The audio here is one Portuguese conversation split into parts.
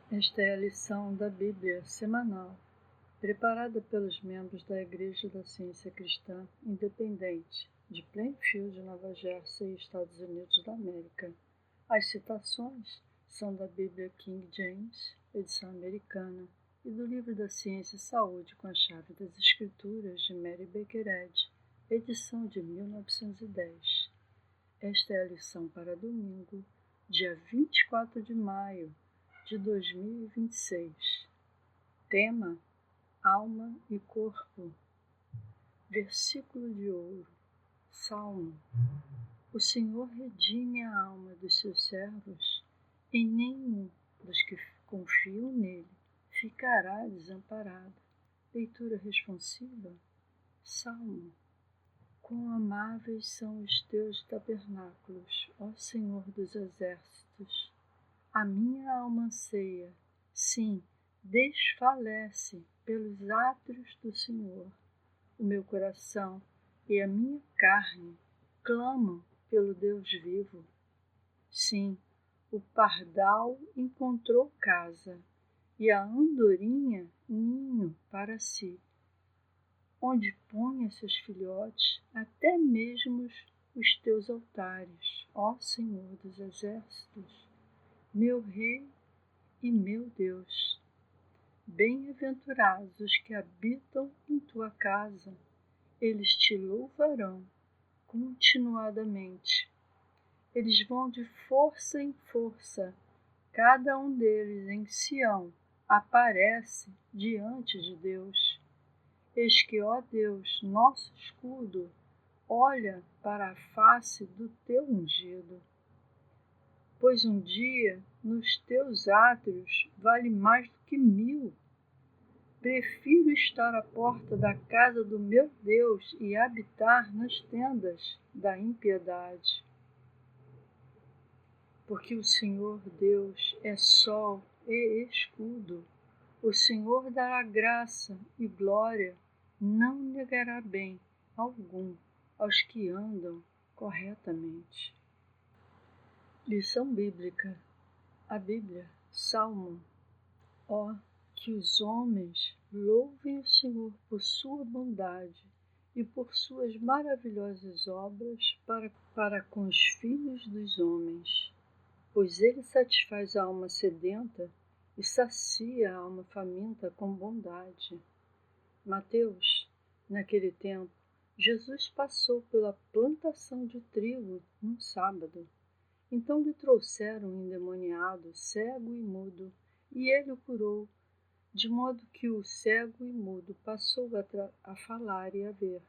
Esta é a lição da Bíblia semanal, preparada pelos membros da Igreja da Ciência Cristã Independente de Plainfield, Nova Jersey, Estados Unidos da América. As citações são da Bíblia King James, edição americana, e do Livro da Ciência e Saúde com a Chave das Escrituras, de Mary Baker Eddy, edição de 1910. Esta é a lição para domingo, dia 24 de maio de 2026. Tema: alma e corpo. Versículo de ouro. Salmo. O Senhor redime a alma dos seus servos, e nenhum dos que confiam nele ficará desamparado. Leitura responsiva. Salmo. Quão amáveis são os teus tabernáculos, ó Senhor dos exércitos! A minha alma anseia, sim, desfalece pelos átrios do Senhor. O meu coração e a minha carne clamam pelo Deus vivo. Sim, o pardal encontrou casa e a andorinha ninho para si, onde ponha seus filhotes, até mesmo os teus altares, ó Senhor dos exércitos, meu Rei e meu Deus. Bem-aventurados os que habitam em tua casa, eles te louvarão continuadamente. Eles vão de força em força, cada um deles em Sião aparece diante de Deus. Eis que, ó Deus, nosso escudo, olha para a face do teu ungido. Pois um dia nos teus átrios vale mais do que 1000. Prefiro estar à porta da casa do meu Deus e habitar nas tendas da impiedade. Porque o Senhor Deus é sol e escudo. O Senhor dará graça e glória, não negará bem algum aos que andam corretamente. Lição bíblica. A Bíblia, Salmo. Ó, que os homens louvem o Senhor por sua bondade e por suas maravilhosas obras para com os filhos dos homens. Pois ele satisfaz a alma sedenta e sacia a alma faminta com bondade. Mateus. Naquele tempo, Jesus passou pela plantação de trigo num sábado. Então lhe trouxeram um endemoniado, cego e mudo, e ele o curou, de modo que o cego e mudo passou a falar e a ver.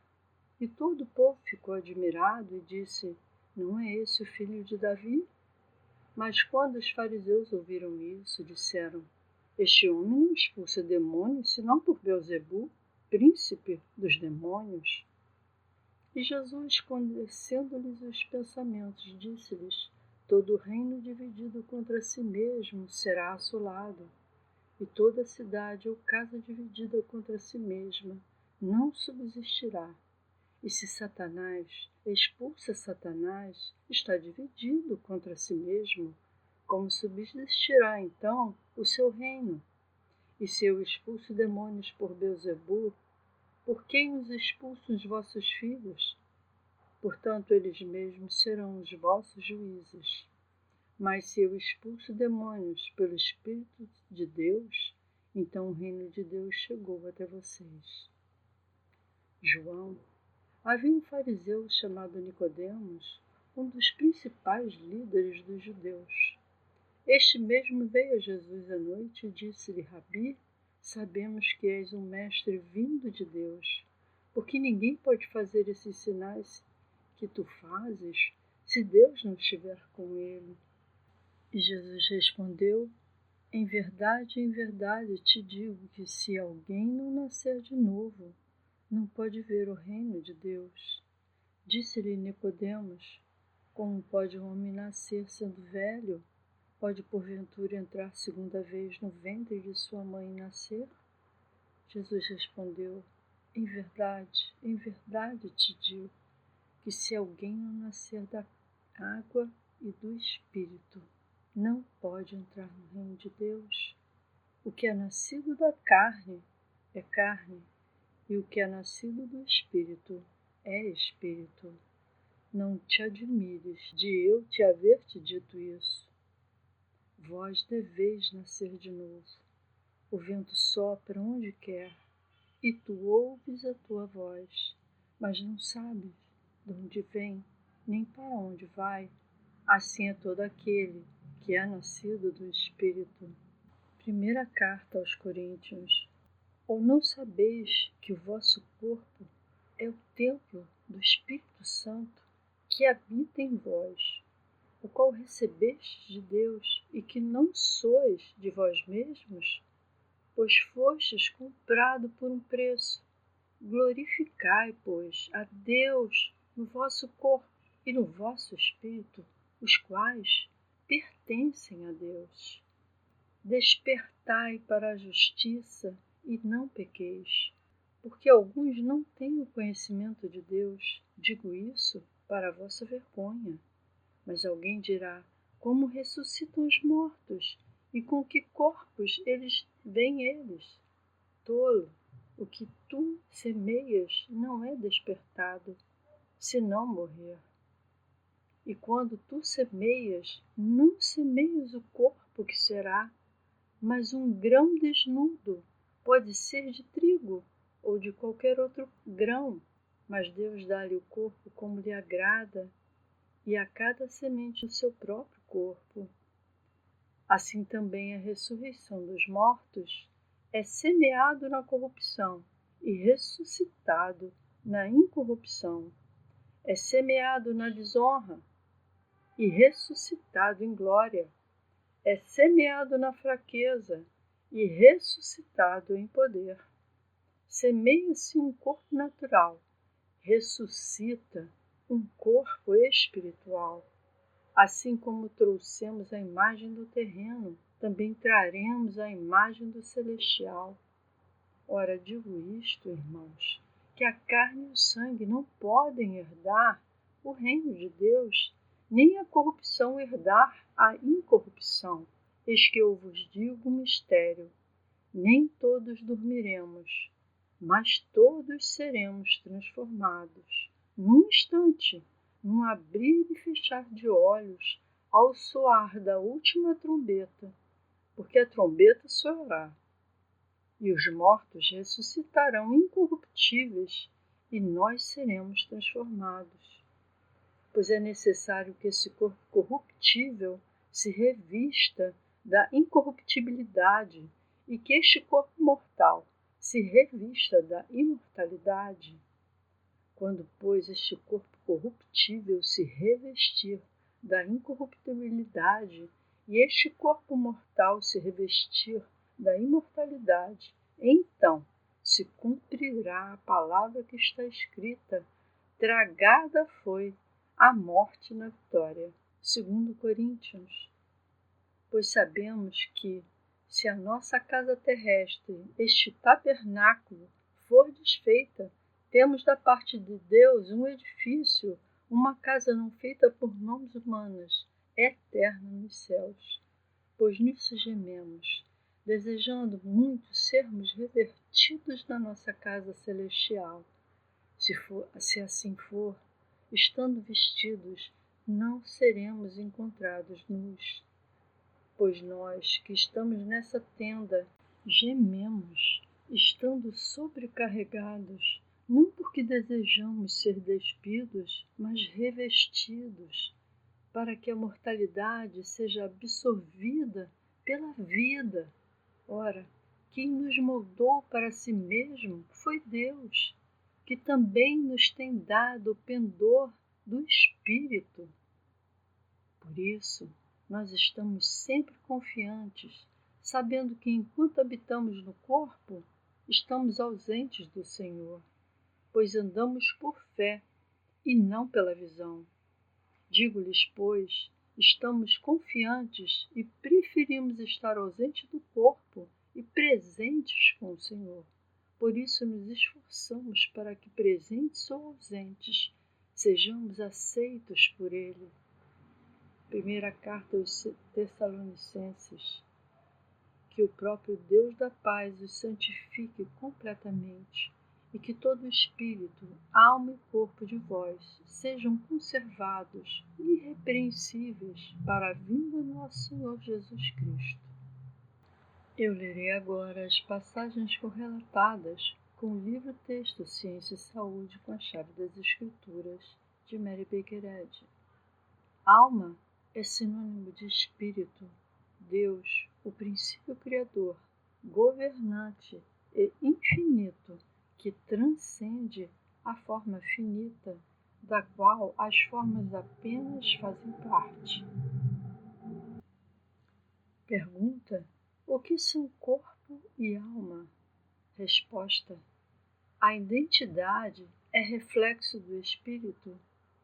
E todo o povo ficou admirado e disse: não é esse o filho de Davi? Mas quando os fariseus ouviram isso, disseram: este homem não expulsa demônios, senão por Beelzebu, príncipe dos demônios. E Jesus, conhecendo-lhes os pensamentos, disse-lhes: todo reino dividido contra si mesmo será assolado, e toda cidade ou casa dividida contra si mesma não subsistirá. E se Satanás expulsa Satanás, está dividido contra si mesmo. Como subsistirá então o seu reino? E se eu expulso demônios por Beelzebu, por quem os expulsam os vossos filhos? Portanto, eles mesmos serão os vossos juízes. Mas se eu expulso demônios pelo Espírito de Deus, então o reino de Deus chegou até vocês. João. Havia um fariseu chamado Nicodemos, um dos principais líderes dos judeus. Este mesmo veio a Jesus à noite e disse-lhe: Rabi, sabemos que és um mestre vindo de Deus, porque ninguém pode fazer esses sinais que tu fazes se Deus não estiver com ele. E Jesus respondeu: em verdade te digo que se alguém não nascer de novo, não pode ver o reino de Deus. Disse-lhe Nicodemos: como pode um homem nascer sendo velho? Pode porventura entrar segunda vez no ventre de sua mãe e nascer? Jesus respondeu: em verdade te digo, que se alguém não nascer da água e do Espírito, não pode entrar no reino de Deus. O que é nascido da carne é carne, e o que é nascido do Espírito é Espírito. Não te admires de eu te haver te dito isso. Vós deveis nascer de novo. O vento sopra onde quer, e tu ouves a tua voz, mas não sabes de onde vem, nem para onde vai. Assim é todo aquele que é nascido do Espírito. Primeira carta aos Coríntios. Ou não sabeis que o vosso corpo é o templo do Espírito Santo, que habita em vós, o qual recebestes de Deus, e que não sois de vós mesmos? Pois fostes comprado por um preço. Glorificai, pois, a Deus no vosso corpo e no vosso espírito, os quais pertencem a Deus. Despertai para a justiça e não pequeis, porque alguns não têm o conhecimento de Deus. Digo isso para a vossa vergonha. Mas alguém dirá: como ressuscitam os mortos? E com que corpos vêm eles? Tolo, o que tu semeias não é despertado, senão morrer. E quando tu semeias, não semeias o corpo que será, mas um grão desnudo. Pode ser de trigo ou de qualquer outro grão, mas Deus dá-lhe o corpo como lhe agrada, e a cada semente o seu próprio corpo. Assim também a ressurreição dos mortos é semeado na corrupção e ressuscitado na incorrupção. É semeado na desonra e ressuscitado em glória. É semeado na fraqueza e ressuscitado em poder. Semeia-se um corpo natural, ressuscita um corpo espiritual. Assim como trouxemos a imagem do terreno, também traremos a imagem do celestial. Ora, digo isto, irmãos, que a carne e o sangue não podem herdar o reino de Deus, nem a corrupção herdar a incorrupção. Eis que eu vos digo um mistério: nem todos dormiremos, mas todos seremos transformados, num instante, num abrir e fechar de olhos, ao soar da última trombeta, porque a trombeta soará, e os mortos ressuscitarão incorruptíveis, e nós seremos transformados. Pois é necessário que esse corpo corruptível se revista da incorruptibilidade, e que este corpo mortal se revista da imortalidade. Quando, pois, este corpo corruptível se revestir da incorruptibilidade e este corpo mortal se revestir da imortalidade, então se cumprirá a palavra que está escrita: tragada foi a morte na vitória. 2 Coríntios. Pois sabemos que, se a nossa casa terrestre, este tabernáculo, for desfeita, temos da parte de Deus um edifício, uma casa não feita por mãos humanas, eterna nos céus. Pois nisso gememos, desejando muito sermos revertidos na nossa casa celestial. Se assim for, estando vestidos, não seremos encontrados nus. Pois nós que estamos nessa tenda gememos, estando sobrecarregados, não porque desejamos ser despidos, mas revestidos, para que a mortalidade seja absorvida pela vida. Ora, quem nos moldou para si mesmo foi Deus, que também nos tem dado o pendor do Espírito. Por isso, nós estamos sempre confiantes, sabendo que enquanto habitamos no corpo, estamos ausentes do Senhor, pois andamos por fé e não pela visão. Digo-lhes, pois, estamos confiantes e preferimos estar ausentes do corpo e presentes com o Senhor. Por isso nos esforçamos para que, presentes ou ausentes, sejamos aceitos por Ele. Primeira carta aos Tessalonicenses. que o próprio Deus da paz os santifique completamente, e que todo espírito, alma e corpo de vós sejam conservados irrepreensíveis para a vinda do nosso Senhor Jesus Cristo. Eu lerei agora as passagens correlatadas com o livro-texto Ciência e Saúde com a Chave das Escrituras, de Mary Baker Eddy. Alma é sinônimo de espírito, Deus, o princípio criador, governante e infinito, que transcende a forma finita, da qual as formas apenas fazem parte. Pergunta: o que são corpo e alma? Resposta: a identidade é reflexo do espírito,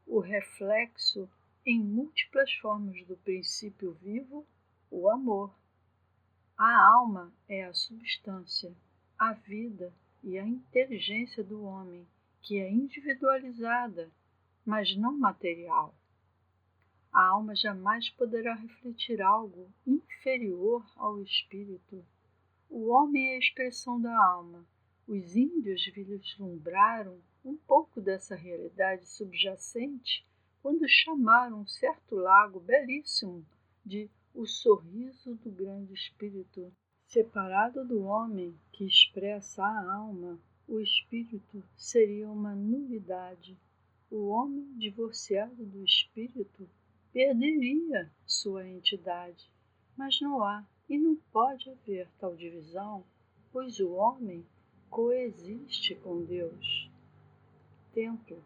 o reflexo em múltiplas formas do princípio vivo, o amor. A alma é a substância, a vida e a inteligência do homem, que é individualizada, mas não material. A alma jamais poderá refletir algo inferior ao espírito. O homem é a expressão da alma. Os índios vislumbraram um pouco dessa realidade subjacente quando chamaram um certo lago belíssimo de o sorriso do grande espírito. Separado do homem que expressa a alma, o espírito seria uma nulidade. O homem divorciado do espírito perderia sua entidade, mas não há e não pode haver tal divisão, pois o homem coexiste com Deus. Templo,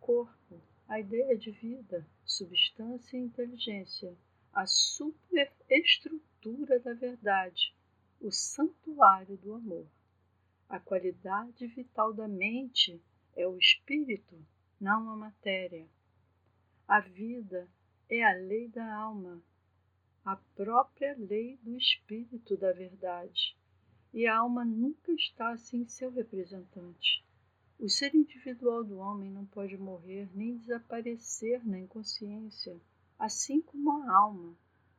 corpo, a ideia de vida, substância e inteligência, a superestrutura da verdade, o santuário do amor. A qualidade vital da mente é o espírito, não a matéria. A vida é a lei da alma, a própria lei do espírito da verdade, e a alma nunca está sem seu representante. O ser individual do homem não pode morrer nem desaparecer na inconsciência, assim como a alma,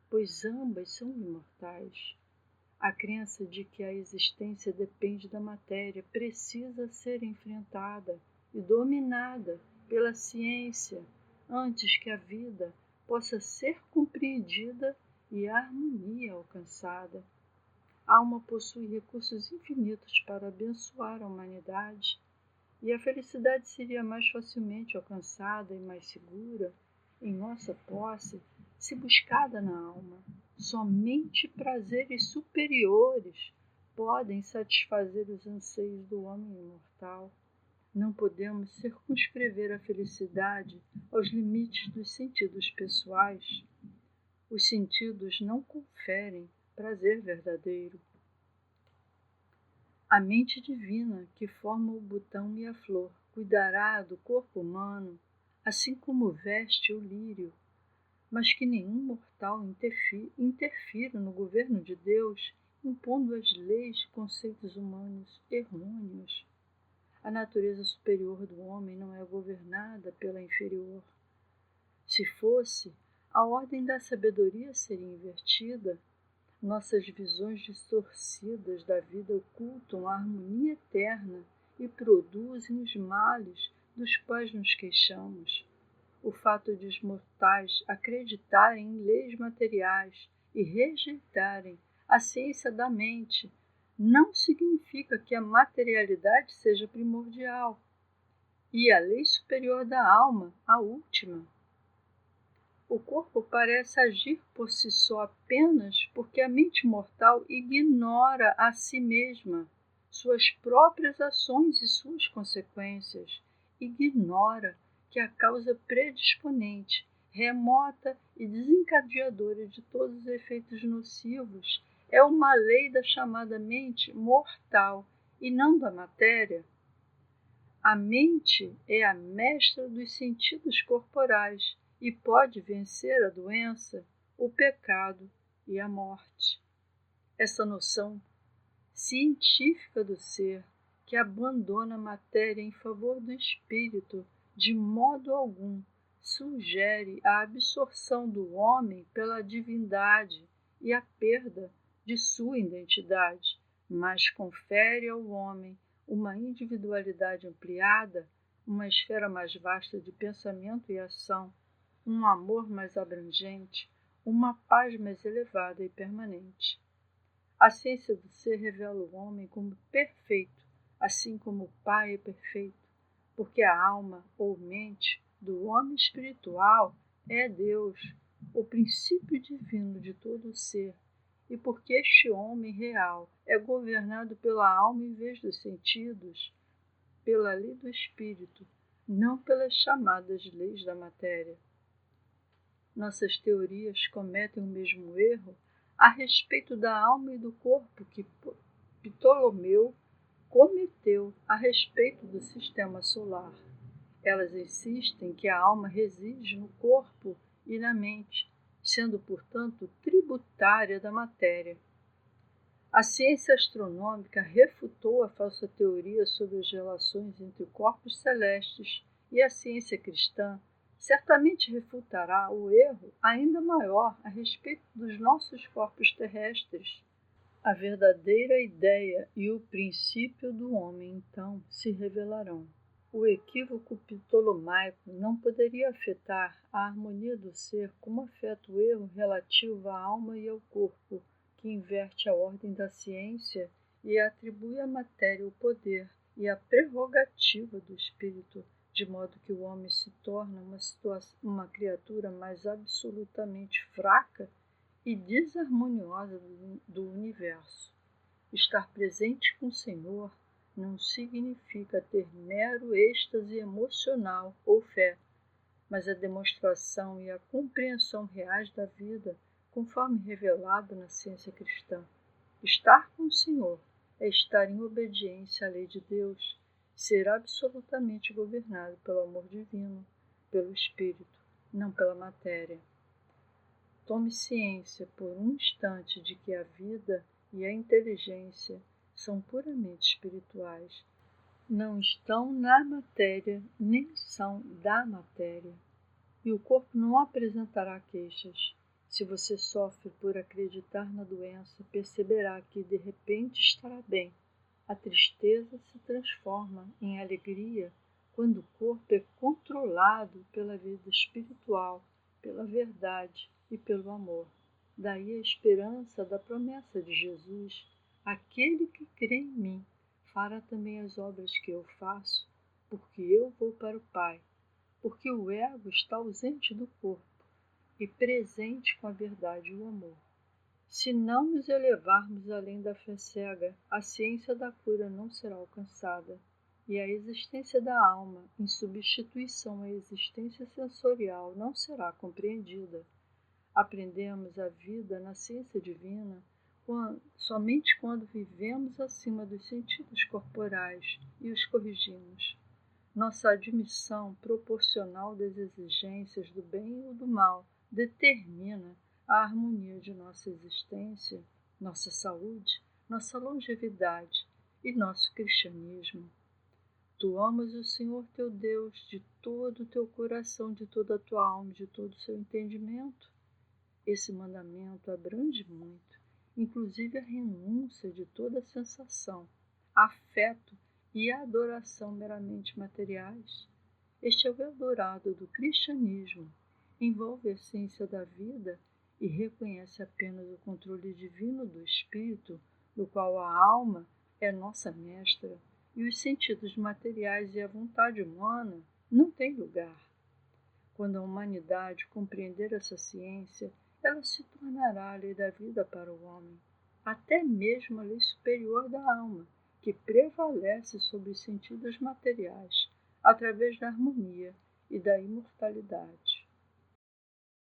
pois ambas são imortais. A crença de que a existência depende da matéria precisa ser enfrentada e dominada pela ciência antes que a vida possa ser compreendida e a harmonia alcançada. A alma possui recursos infinitos para abençoar a humanidade, e a felicidade seria mais facilmente alcançada e mais segura em nossa posse se buscada na alma. Somente prazeres superiores podem satisfazer os anseios do homem imortal. Não podemos circunscrever a felicidade aos limites dos sentidos pessoais. Os sentidos não conferem prazer verdadeiro. A mente divina, que forma o botão e a flor, cuidará do corpo humano, assim como veste o lírio, mas que nenhum mortal interfira no governo de Deus, impondo as leis e conceitos humanos errôneos. A natureza superior do homem não é governada pela inferior. Se fosse, a ordem da sabedoria seria invertida. Nossas visões distorcidas da vida ocultam a harmonia eterna e produzem os males dos quais nos queixamos. O fato de os mortais acreditarem em leis materiais e rejeitarem a ciência da mente não significa que a materialidade seja primordial e a lei superior da alma a última. O corpo parece agir por si só apenas porque a mente mortal ignora a si mesma, suas próprias ações e suas consequências. Ignora que a causa predisponente, remota e desencadeadora de todos os efeitos nocivos é uma lei da chamada mente mortal e não da matéria. A mente é a mestra dos sentidos corporais e pode vencer a doença, o pecado e a morte. Essa noção científica do ser, que abandona a matéria em favor do espírito, de modo algum sugere a absorção do homem pela divindade e a perda de sua identidade, mas confere ao homem uma individualidade ampliada, uma esfera mais vasta de pensamento e ação, um amor mais abrangente, uma paz mais elevada e permanente. A ciência do ser revela o homem como perfeito, assim como o Pai é perfeito, porque a alma ou mente do homem espiritual é Deus, o princípio divino de todo o ser, e porque este homem real é governado pela alma em vez dos sentidos, pela lei do espírito, não pelas chamadas leis da matéria. Nossas teorias cometem o mesmo erro a respeito da alma e do corpo que Ptolomeu cometeu a respeito do sistema solar. Elas insistem que a alma reside no corpo e na mente, sendo, portanto, tributária da matéria. A ciência astronômica refutou a falsa teoria sobre as relações entre corpos celestes e a ciência cristã certamente refutará o erro ainda maior a respeito dos nossos corpos terrestres. A verdadeira ideia e o princípio do homem, então, se revelarão. O equívoco ptolomaico não poderia afetar a harmonia do ser como afeta o erro relativo à alma e ao corpo, que inverte a ordem da ciência e atribui à matéria o poder e a prerrogativa do espírito, de modo que o homem se torna uma criatura mais absolutamente fraca e desarmoniosa do universo. Estar presente com o Senhor não significa ter mero êxtase emocional ou fé, mas a demonstração e a compreensão reais da vida, conforme revelado na ciência cristã. Estar com o Senhor é estar em obediência à lei de Deus, ser absolutamente governado pelo amor divino, pelo Espírito, não pela matéria. Tome ciência por um instante de que a vida e a inteligência são puramente espirituais. Não estão na matéria, nem são da matéria. E o corpo não apresentará queixas. Se você sofre por acreditar na doença, perceberá que de repente estará bem. A tristeza se transforma em alegria quando o corpo é controlado pela vida espiritual, pela verdade e pelo amor. Daí a esperança da promessa de Jesus: aquele que crê em mim fará também as obras que eu faço, porque eu vou para o Pai. Porque o ego está ausente do corpo e presente com a verdade e o amor. Se não nos elevarmos além da fé cega, a ciência da cura não será alcançada, e a existência da alma, em substituição à existência sensorial, não será compreendida. Aprendemos a vida na ciência divina somente quando vivemos acima dos sentidos corporais e os corrigimos. Nossa admissão proporcional das exigências do bem ou do mal determina a harmonia de nossa existência, nossa saúde, nossa longevidade e nosso cristianismo. Tu amas o Senhor teu Deus de todo o teu coração, de toda a tua alma, de todo o seu entendimento. Esse mandamento abrange muito, inclusive a renúncia de toda sensação, afeto e adoração meramente materiais. Este é o Eldorado do cristianismo, envolve a essência da vida e reconhece apenas o controle divino do espírito, do qual a alma é nossa mestra, e os sentidos materiais e a vontade humana não têm lugar. Quando a humanidade compreender essa ciência, ela se tornará a lei da vida para o homem, até mesmo a lei superior da alma, que prevalece sobre os sentidos materiais, através da harmonia e da imortalidade.